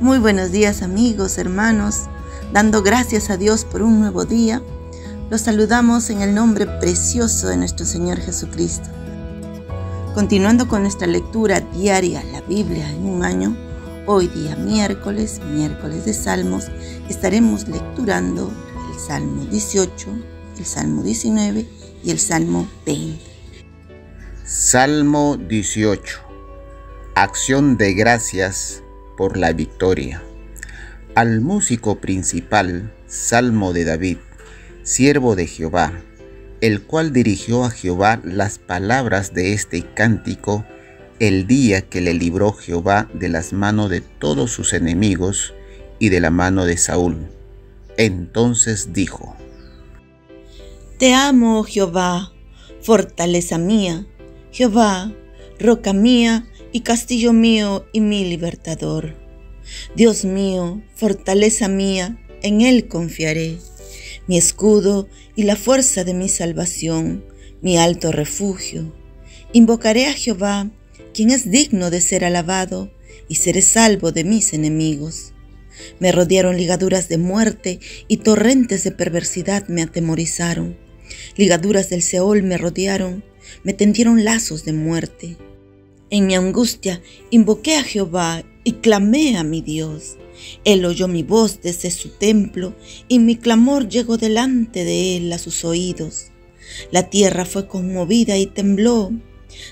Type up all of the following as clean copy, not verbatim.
Muy buenos días amigos, hermanos, dando gracias a Dios por un nuevo día. Los saludamos en el nombre precioso de nuestro Señor Jesucristo. Continuando con nuestra lectura diaria, la Biblia en un año, hoy día miércoles de Salmos, estaremos lecturando el Salmo 18, el Salmo 19 y el Salmo 20. Salmo 18. Acción de gracias por la victoria. Al músico principal, Salmo de David, siervo de Jehová, el cual dirigió a Jehová las palabras de este cántico el día que le libró Jehová de las manos de todos sus enemigos y de la mano de Saúl. Entonces dijo: Te amo, oh Jehová, fortaleza mía, Jehová, roca mía y castillo mío y mi libertador. Dios mío, fortaleza mía, en Él confiaré, mi escudo y la fuerza de mi salvación, mi alto refugio. Invocaré a Jehová, quien es digno de ser alabado, y seré salvo de mis enemigos. Me rodearon ligaduras de muerte y torrentes de perversidad me atemorizaron. Ligaduras del Seol me rodearon, me tendieron lazos de muerte. En mi angustia invoqué a Jehová y clamé a mi Dios. Él oyó mi voz desde su templo y mi clamor llegó delante de él a sus oídos. La tierra fue conmovida y tembló.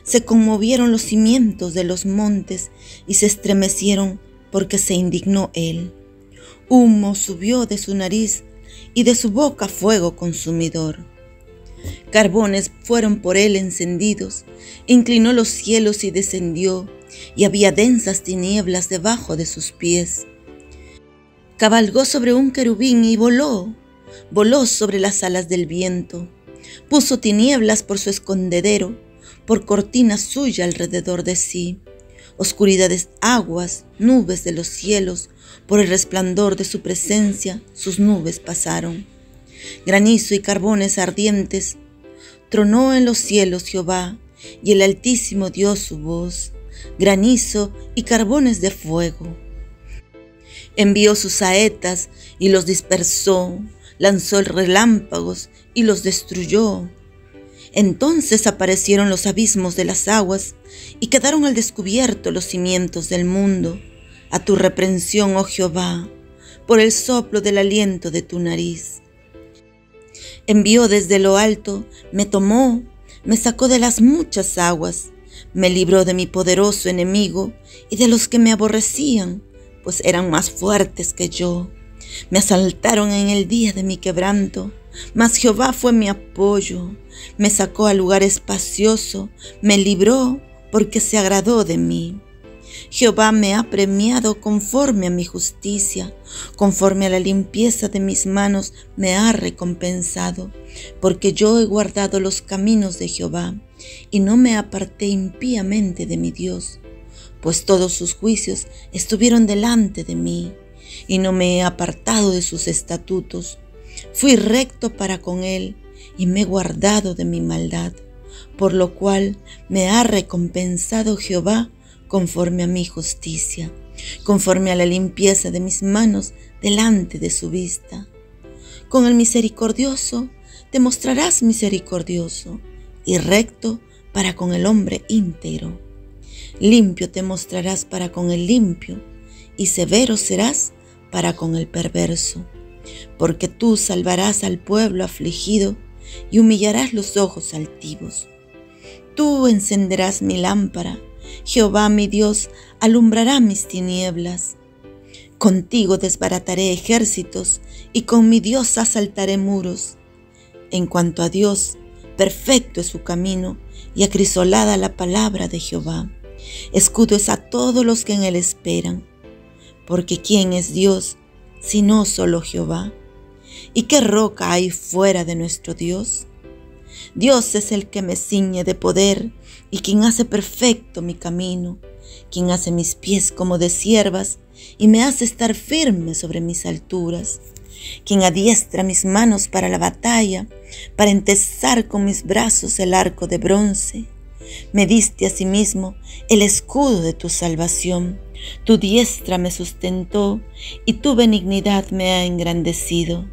Se conmovieron los cimientos de los montes y se estremecieron porque se indignó él. Humo subió de su nariz y de su boca fuego consumidor. Carbones fueron por él encendidos, inclinó los cielos y descendió, y había densas tinieblas debajo de sus pies. Cabalgó sobre un querubín y voló sobre las alas del viento. Puso tinieblas por su escondedero, por cortina suya alrededor de sí. Oscuridades, aguas, nubes de los cielos, por el resplandor de su presencia, sus nubes pasaron. Granizo y carbones ardientes. Tronó en los cielos Jehová, y el Altísimo dio su voz. Granizo y carbones de fuego. Envió sus saetas y los dispersó, lanzó relámpagos y los destruyó. Entonces aparecieron los abismos de las aguas y quedaron al descubierto los cimientos del mundo. A tu reprensión, oh Jehová, por el soplo del aliento de tu nariz. Envió desde lo alto, me tomó, me sacó de las muchas aguas, me libró de mi poderoso enemigo y de los que me aborrecían, pues eran más fuertes que yo. Me asaltaron en el día de mi quebranto, mas Jehová fue mi apoyo. Me sacó al lugar espacioso, me libró porque se agradó de mí. Jehová me ha premiado conforme a mi justicia, conforme a la limpieza de mis manos me ha recompensado, porque yo he guardado los caminos de Jehová y no me aparté impíamente de mi Dios, pues todos sus juicios estuvieron delante de mí y no me he apartado de sus estatutos. Fui recto para con él y me he guardado de mi maldad, por lo cual me ha recompensado Jehová conforme a mi justicia, conforme a la limpieza de mis manos delante de su vista. Con el misericordioso te mostrarás misericordioso y recto para con el hombre íntegro. Limpio te mostrarás para con el limpio y severo serás para con el perverso. Porque tú salvarás al pueblo afligido y humillarás los ojos altivos. Tú encenderás mi lámpara, Jehová mi Dios alumbrará mis tinieblas. Contigo desbarataré ejércitos y con mi Dios asaltaré muros. En cuanto a Dios, perfecto es su camino y acrisolada la palabra de Jehová. Escudo es a todos los que en él esperan. Porque ¿quién es Dios sino solo Jehová? ¿Y qué roca hay fuera de nuestro Dios? Dios es el que me ciñe de poder y quien hace perfecto mi camino, quien hace mis pies como de ciervas y me hace estar firme sobre mis alturas, quien adiestra mis manos para la batalla, para entesar con mis brazos el arco de bronce. Me diste asimismo el escudo de tu salvación, Tu diestra me sustentó y tu benignidad me ha engrandecido.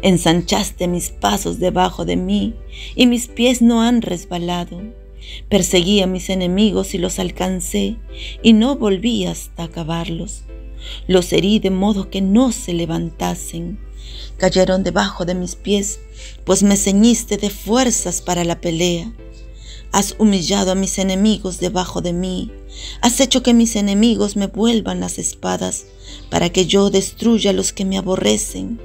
Ensanchaste mis pasos debajo de mí y mis pies no han resbalado. Perseguí a mis enemigos y los alcancé y no volví hasta acabarlos. Los herí de modo que no se levantasen. Cayeron debajo de mis pies, pues me ceñiste de fuerzas para la pelea. Has humillado a mis enemigos debajo de mí. Has hecho que mis enemigos me vuelvan las espadas, para que yo destruya a los que me aborrecen.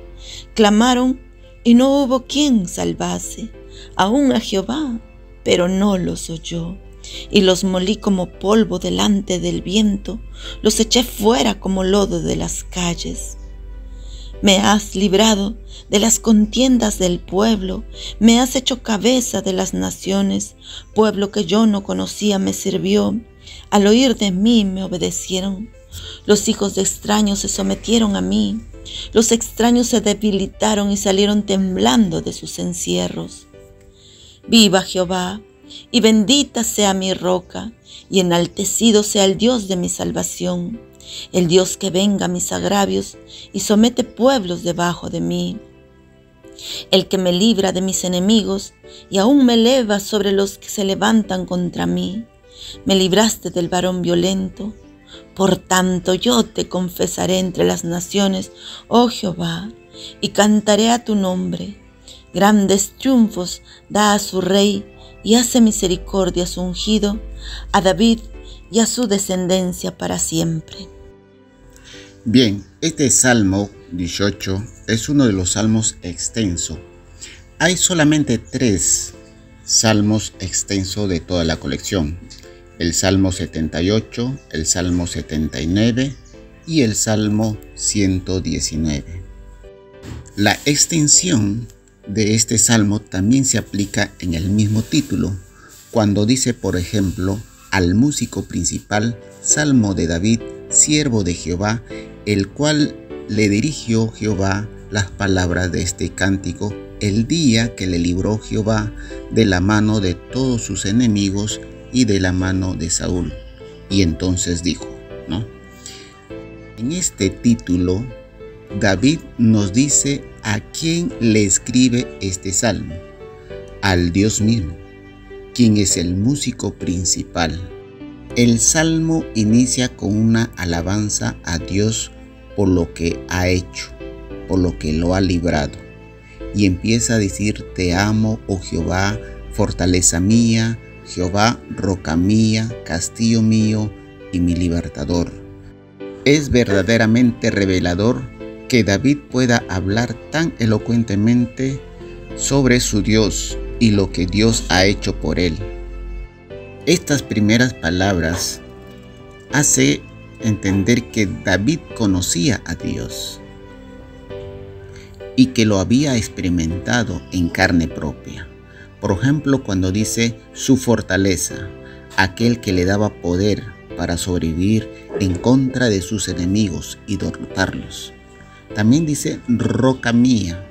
Clamaron y no hubo quien salvase, aún a Jehová, pero no los oyó. Y los molí como polvo delante del viento, los eché fuera como lodo de las calles. Me has librado de las contiendas del pueblo, me has hecho cabeza de las naciones. Pueblo que yo no conocía me sirvió, al oír de mí me obedecieron. Los hijos de extraños se sometieron a mí, los extraños se debilitaron y salieron temblando de sus encierros. Viva Jehová, y bendita sea mi roca, y enaltecido sea el Dios de mi salvación, el Dios que venga mis agravios y somete pueblos debajo de mí, el que me libra de mis enemigos y aún me eleva sobre los que se levantan contra mí. Me libraste del varón violento. Por tanto yo te confesaré entre las naciones, oh Jehová, y cantaré a tu nombre. Grandes triunfos da a su rey y hace misericordia a su ungido, a David y a su descendencia para siempre. Bien, este Salmo 18 es uno de los salmos extensos. Hay solamente 3 salmos extensos de toda la colección: el Salmo 78, el Salmo 79 y el Salmo 119. La extensión de este salmo también se aplica en el mismo título, cuando dice, por ejemplo, al músico principal, Salmo de David, siervo de Jehová, el cual le dirigió Jehová las palabras de este cántico el día que le libró Jehová de la mano de todos sus enemigos y de la mano de Saúl. Y entonces dijo, ¿no? En este título, David nos dice a quién le escribe este salmo: al Dios mismo, quien es el músico principal. El salmo inicia con una alabanza a Dios por lo que ha hecho, por lo que lo ha librado, y empieza a decir: te amo, oh Jehová, fortaleza mía, Jehová, roca mía, castillo mío y mi libertador. Es verdaderamente revelador que David pueda hablar tan elocuentemente sobre su Dios y lo que Dios ha hecho por él. Estas primeras palabras hace entender que David conocía a Dios y que lo había experimentado en carne propia. Por ejemplo, cuando dice su fortaleza, aquel que le daba poder para sobrevivir en contra de sus enemigos y derrotarlos. También dice roca mía,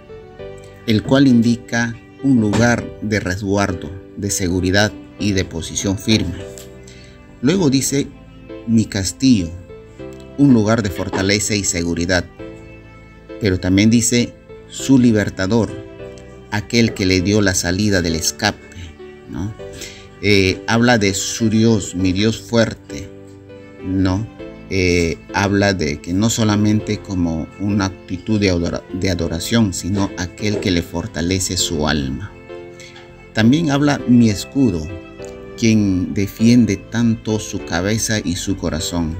el cual indica un lugar de resguardo, de seguridad y de posición firme. Luego dice mi castillo, un lugar de fortaleza y seguridad. Pero también dice su libertador, aquel que le dio la salida del escape, ¿no? Habla de su Dios, mi Dios fuerte, ¿no? Habla de que no solamente como una actitud de adoración, sino aquel que le fortalece su alma. También habla mi escudo, quien defiende tanto su cabeza y su corazón.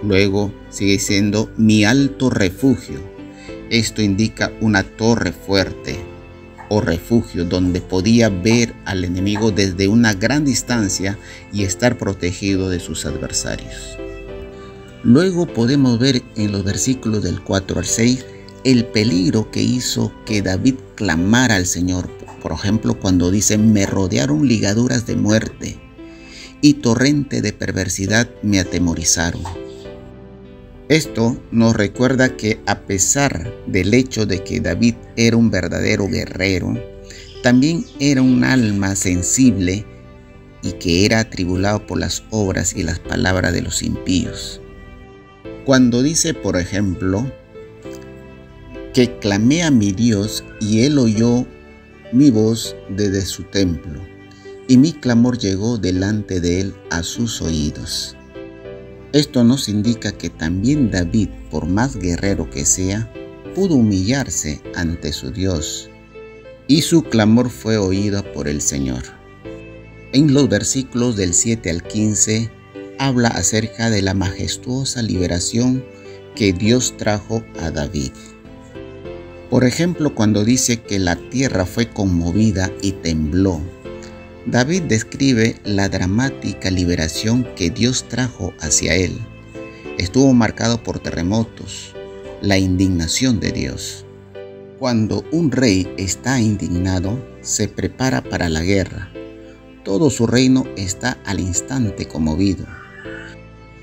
Luego sigue siendo mi alto refugio. Esto indica una torre fuerte o refugio donde podía ver al enemigo desde una gran distancia y estar protegido de sus adversarios. Luego podemos ver en los versículos del 4 al 6 el peligro que hizo que David clamara al Señor. Por ejemplo, cuando dice: me rodearon ligaduras de muerte y torrente de perversidad me atemorizaron. Esto nos recuerda que a pesar del hecho de que David era un verdadero guerrero, también era un alma sensible y que era atribulado por las obras y las palabras de los impíos. Cuando dice, por ejemplo, que clamé a mi Dios y Él oyó mi voz desde su templo, y mi clamor llegó delante de Él a sus oídos. Esto nos indica que también David, por más guerrero que sea, pudo humillarse ante su Dios, y su clamor fue oído por el Señor. En los versículos del 7 al 15, habla acerca de la majestuosa liberación que Dios trajo a David. Por ejemplo, cuando dice que la tierra fue conmovida y tembló, David describe la dramática liberación que Dios trajo hacia él. Estuvo marcado por terremotos, la indignación de Dios. Cuando un rey está indignado, se prepara para la guerra. Todo su reino está al instante conmovido.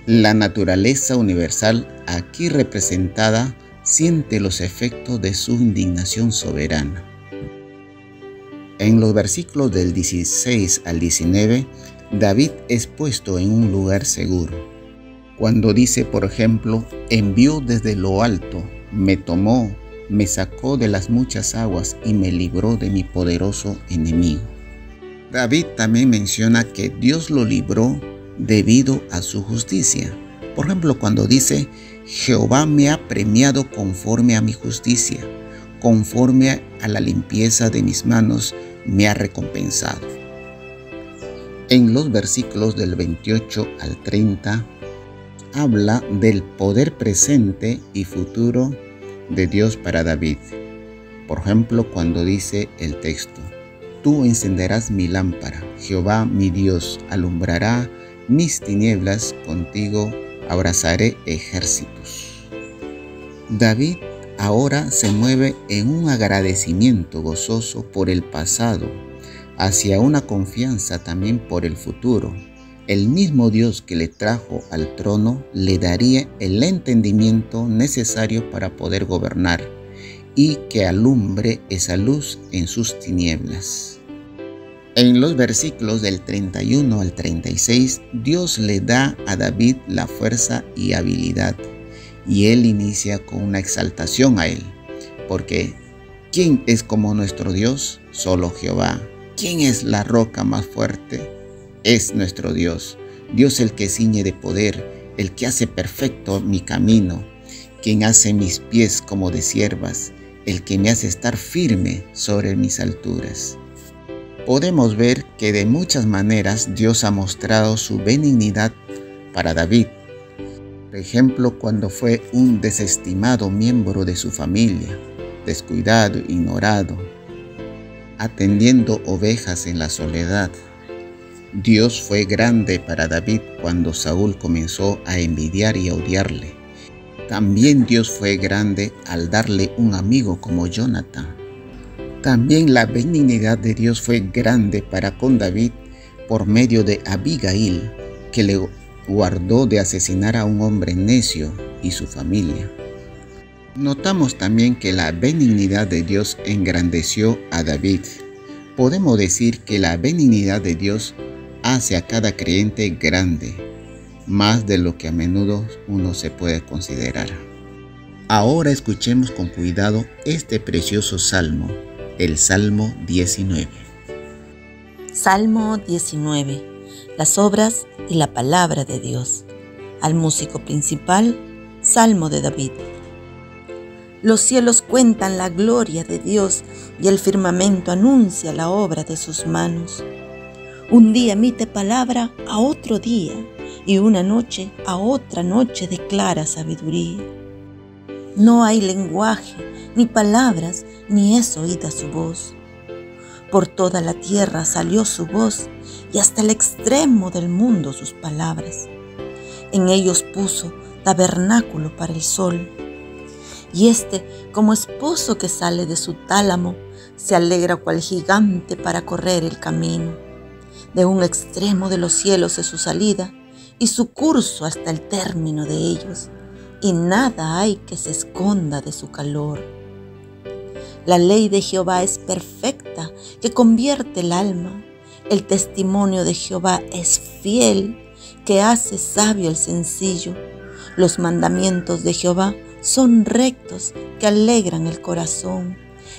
La naturaleza universal, aquí representada, siente los efectos de su indignación soberana. En los versículos del 16 al 19, David es puesto en un lugar seguro. Cuando dice, por ejemplo, envió desde lo alto, me tomó, me sacó de las muchas aguas y me libró de mi poderoso enemigo. David también menciona que Dios lo libró debido a su justicia. Por ejemplo, cuando dice, Jehová me ha premiado conforme a mi justicia, conforme a la limpieza de mis manos me ha recompensado. En los versículos del 28 al 30, habla del poder presente y futuro de Dios para David. Por ejemplo, cuando dice el texto, tú encenderás mi lámpara, Jehová mi Dios alumbrará mis tinieblas, contigo abrazaré ejércitos. David ahora se mueve en un agradecimiento gozoso por el pasado, hacia una confianza también por el futuro. El mismo Dios que le trajo al trono le daría el entendimiento necesario para poder gobernar y que alumbre esa luz en sus tinieblas. En los versículos del 31 al 36, Dios le da a David la fuerza y habilidad, y él inicia con una exaltación a él, porque ¿quién es como nuestro Dios? Solo Jehová. ¿Quién es la roca más fuerte? Es nuestro Dios. Dios el que ciñe de poder, el que hace perfecto mi camino, quien hace mis pies como de ciervas, el que me hace estar firme sobre mis alturas. Podemos ver que de muchas maneras Dios ha mostrado su benignidad para David. Por ejemplo, cuando fue un desestimado miembro de su familia, descuidado, ignorado, atendiendo ovejas en la soledad. Dios fue grande para David cuando Saúl comenzó a envidiar y a odiarle. También Dios fue grande al darle un amigo como Jonatán. También la benignidad de Dios fue grande para con David por medio de Abigail, que le guardó de asesinar a un hombre necio y su familia. Notamos también que la benignidad de Dios engrandeció a David. Podemos decir que la benignidad de Dios hace a cada creyente grande, más de lo que a menudo uno se puede considerar. Ahora escuchemos con cuidado este precioso salmo, el Salmo 19. Salmo 19. Las obras y la palabra de Dios. Al músico principal, Salmo de David. Los cielos cuentan la gloria de Dios y el firmamento anuncia la obra de sus manos. Un día emite palabra a otro día y una noche a otra noche declara sabiduría. No hay lenguaje, ni palabras, ni es oída su voz. Por toda la tierra salió su voz y hasta el extremo del mundo sus palabras. En ellos puso tabernáculo para el sol. Y como esposo que sale de su tálamo, se alegra cual gigante para correr el camino. De un extremo de los cielos es su salida y su curso hasta el término de ellos, y nada hay que se esconda de su calor. La ley de Jehová es perfecta, que convierte el alma. El testimonio de Jehová es fiel, que hace sabio el sencillo. Los mandamientos de Jehová son rectos, que alegran el corazón.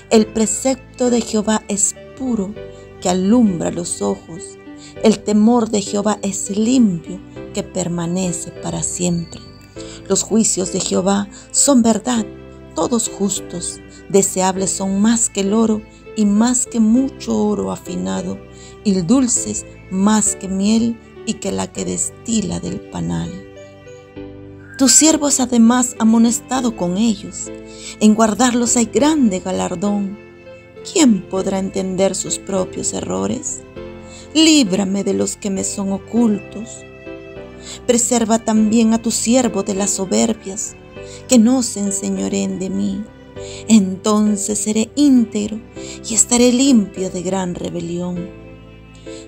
El precepto de Jehová es puro, que alumbra los ojos. El temor de Jehová es limpio, que permanece para siempre. Los juicios de Jehová son verdad, todos justos. Deseables son más que el oro y más que mucho oro afinado, y dulces más que miel y que la que destila del panal. Tus siervos además amonestado con ellos. En guardarlos hay grande galardón. ¿Quién podrá entender sus propios errores? Líbrame de los que me son ocultos. Preserva también a tu siervo de las soberbias, que no se enseñoreen de mí. Entonces seré íntegro y estaré limpio de gran rebelión.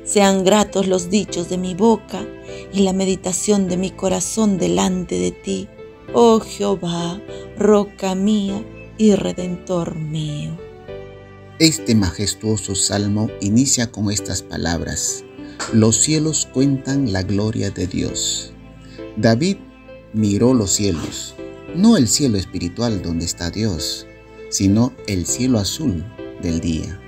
Sean gratos los dichos de mi boca y la meditación de mi corazón delante de ti, oh Jehová, roca mía y redentor mío. Este majestuoso salmo inicia con estas palabras: los cielos cuentan la gloria de Dios. David miró los cielos, no el cielo espiritual donde está Dios, sino el cielo azul del día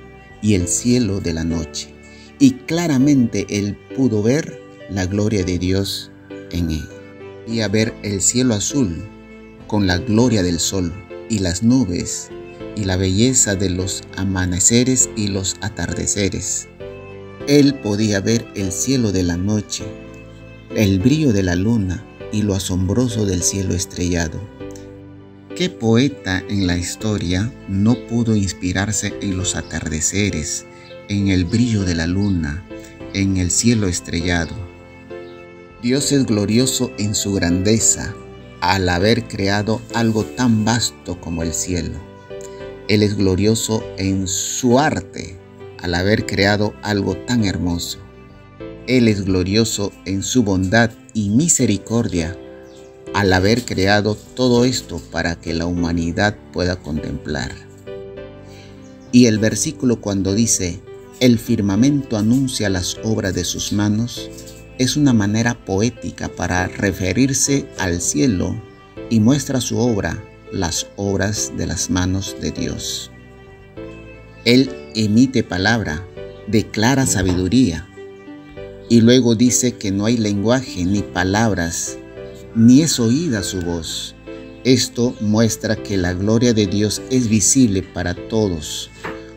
y el cielo de la noche. Y claramente él pudo ver la gloria de Dios en él. Podía ver el cielo azul con la gloria del sol y las nubes y la belleza de los amaneceres y los atardeceres. Él podía ver el cielo de la noche, el brillo de la luna y lo asombroso del cielo estrellado. ¿Qué poeta en la historia no pudo inspirarse en los atardeceres, en el brillo de la luna, en el cielo estrellado? Dios es glorioso en su grandeza al haber creado algo tan vasto como el cielo. Él es glorioso en su arte al haber creado algo tan hermoso. Él es glorioso en su bondad y misericordia al haber creado todo esto para que la humanidad pueda contemplar. Y el versículo cuando dice: el firmamento anuncia las obras de sus manos, es una manera poética para referirse al cielo y muestra su obra, las obras de las manos de Dios. Él emite palabra, declara sabiduría, y luego dice que no hay lenguaje ni palabras, ni es oída su voz. Esto muestra que la gloria de Dios es visible para todos.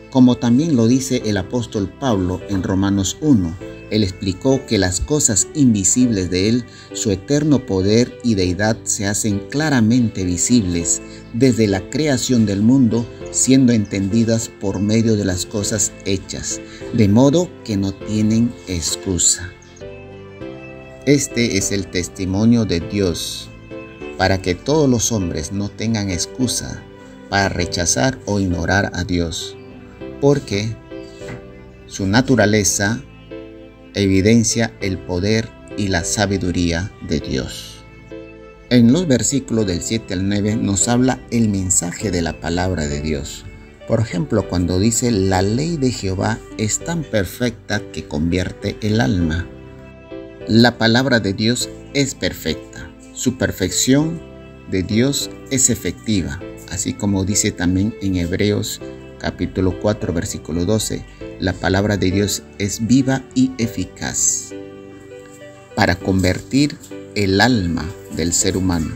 Como también lo dice el apóstol Pablo en Romanos 1, él explicó que las cosas invisibles de él, su eterno poder y deidad, se hacen claramente visibles desde la creación del mundo, siendo entendidas por medio de las cosas hechas, de modo que no tienen excusa. Este es el testimonio de Dios, para que todos los hombres no tengan excusa para rechazar o ignorar a Dios, porque su naturaleza evidencia el poder y la sabiduría de Dios. En los versículos del 7 al 9 nos habla el mensaje de la palabra de Dios. Por ejemplo, cuando dice: la ley de Jehová es tan perfecta que convierte el alma. La palabra de Dios es perfecta. Su perfección de Dios es efectiva, así como dice también en Hebreos capítulo 4, versículo 12, la palabra de Dios es viva y eficaz para convertir el alma del ser humano.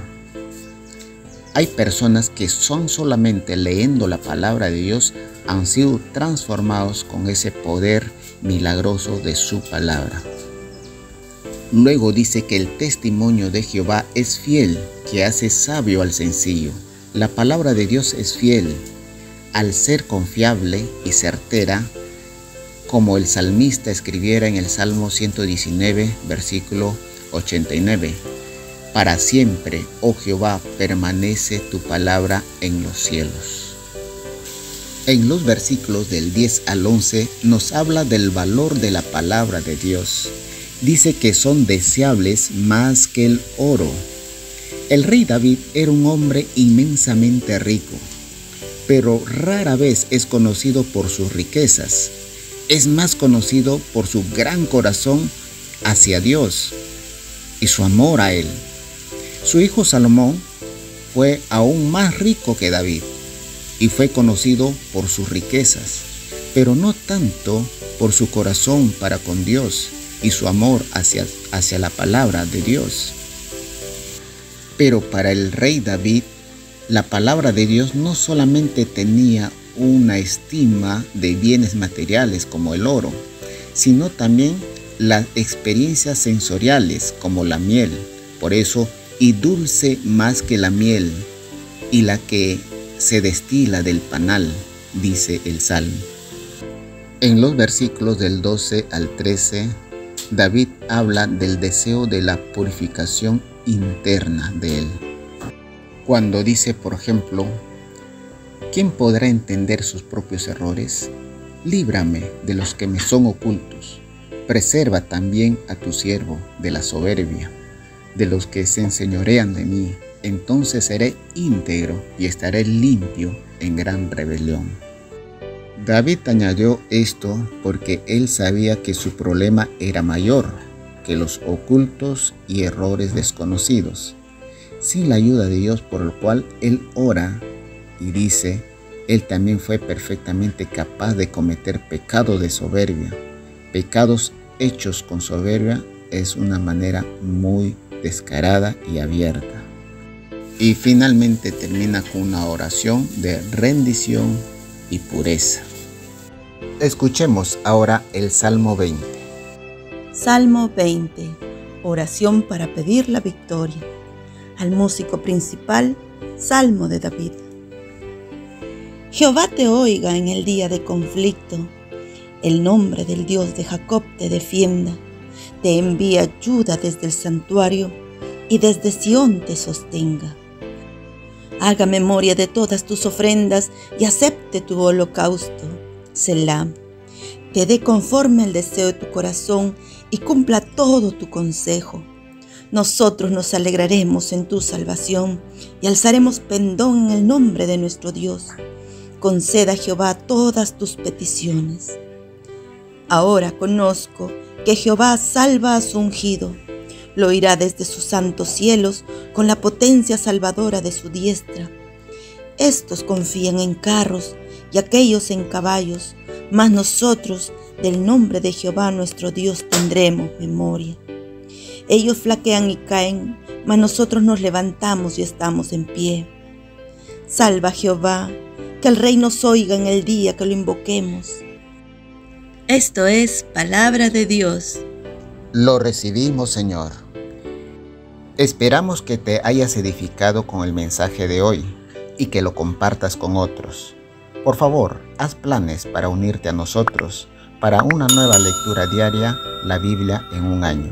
Hay personas que son solamente leyendo la palabra de Dios han sido transformados con ese poder milagroso de su palabra. Luego dice que el testimonio de Jehová es fiel, que hace sabio al sencillo. La palabra de Dios es fiel, al ser confiable y certera, como el salmista escribiera en el Salmo 119, versículo 89. Para siempre, oh Jehová, permanece tu palabra en los cielos. En los versículos del 10 al 11 nos habla del valor de la palabra de Dios. Dice que son deseables más que el oro. El rey David era un hombre inmensamente rico, pero rara vez es conocido por sus riquezas. Es más conocido por su gran corazón hacia Dios y su amor a Él. Su hijo Salomón fue aún más rico que David y fue conocido por sus riquezas, pero no tanto por su corazón para con Dios y su amor hacia la palabra de Dios. Pero para el rey David, la palabra de Dios no solamente tenía una estima de bienes materiales como el oro, sino también las experiencias sensoriales como la miel. Por eso, y dulce más que la miel, y la que se destila del panal, dice el Salmo. En los versículos del 12 al 13, David habla del deseo de la purificación interna de él. Cuando dice, por ejemplo, ¿quién podrá entender sus propios errores? Líbrame de los que me son ocultos. Preserva también a tu siervo de la soberbia, de los que se enseñorean de mí. Entonces seré íntegro y estaré limpio en gran rebelión. David añadió esto porque él sabía que su problema era mayor que los ocultos y errores desconocidos. Sin la ayuda de Dios por el cual él ora y dice, él también fue perfectamente capaz de cometer pecados de soberbia. Pecados hechos con soberbia es una manera muy descarada y abierta. Y finalmente termina con una oración de rendición y pureza. Escuchemos ahora el Salmo 20. Salmo 20. Oración para pedir la victoria. Al músico principal, Salmo de David. Jehová te oiga en el día de conflicto. El nombre del Dios de Jacob te defienda. Te envía ayuda desde el santuario y desde Sión te sostenga. Haga memoria de todas tus ofrendas y acepte tu holocausto. Selah. Te dé conforme al deseo de tu corazón y cumpla todo tu consejo. Nosotros nos alegraremos en tu salvación y alzaremos pendón en el nombre de nuestro Dios. Conceda a Jehová todas tus peticiones. Ahora conozco que Jehová salva a su ungido. Lo oirá desde sus santos cielos con la potencia salvadora de su diestra. Estos confían en carros y aquellos en caballos, mas nosotros del nombre de Jehová nuestro Dios tendremos memoria. Ellos flaquean y caen, mas nosotros nos levantamos y estamos en pie. Salva Jehová, que el Rey nos oiga en el día que lo invoquemos. Esto es palabra de Dios. Lo recibimos, Señor. Esperamos que te hayas edificado con el mensaje de hoy y que lo compartas con otros. Por favor, haz planes para unirte a nosotros para una nueva lectura diaria, la Biblia en un año.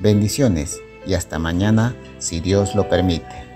Bendiciones y hasta mañana, si Dios lo permite.